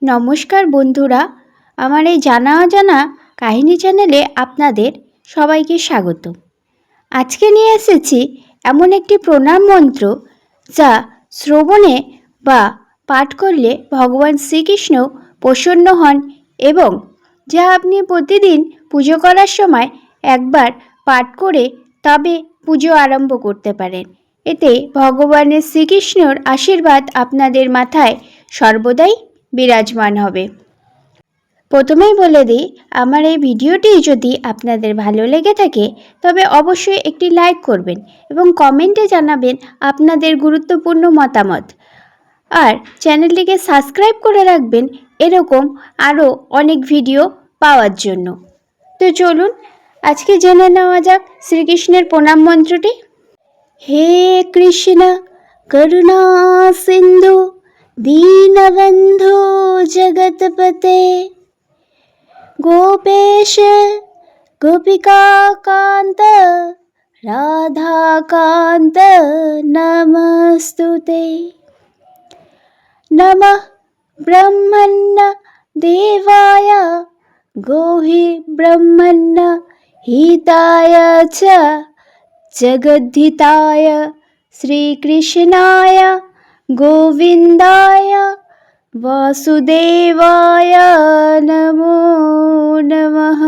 নমস্কার বন্ধুরা, আমার এই জানা অজানা কাহিনী চ্যানেলে আপনাদের সবাইকে স্বাগত। আজকে নিয়ে এসেছি এমন একটি প্রণাম মন্ত্র যা শ্রবণে বা পাঠ করলে ভগবান শ্রীকৃষ্ণ প্রসন্ন হন এবং যা আপনি প্রতিদিন পুজো করার সময় একবার পাঠ করে তবে পুজো আরম্ভ করতে পারেন। এতে ভগবানের শ্রীকৃষ্ণর আশীর্বাদ আপনাদের মাথায় সর্বদাই বিরাজমান হবে। প্রথমেই বলে দিই, আমার এই ভিডিওটি যদি আপনাদের ভালো লেগে থাকে তবে অবশ্যই একটি লাইক করবেন এবং কমেন্টে জানাবেন আপনাদের গুরুত্বপূর্ণ মতামত, আর চ্যানেলটিকে সাবস্ক্রাইব করে রাখবেন এরকম আরও অনেক ভিডিও পাওয়ার জন্য। তো চলুন আজকে জেনে নেওয়া যাক শ্রীকৃষ্ণের প্রণাম মন্ত্রটি। হে কৃষ্ণ করুণা সিন্ধু দীনবন্ধু জগৎপতে গোপেশ গোপিকাকান্ত রাধাকান্ত নমস্তুতে। নমঃ ব্রহ্মণ্য দেবায় গোহি ব্রহ্মণ্য হিতায় চ জগদ্ধিতায় শ্রীকৃষ্ণায় গোবিন্দায় वासुदेवाय नमो नमः।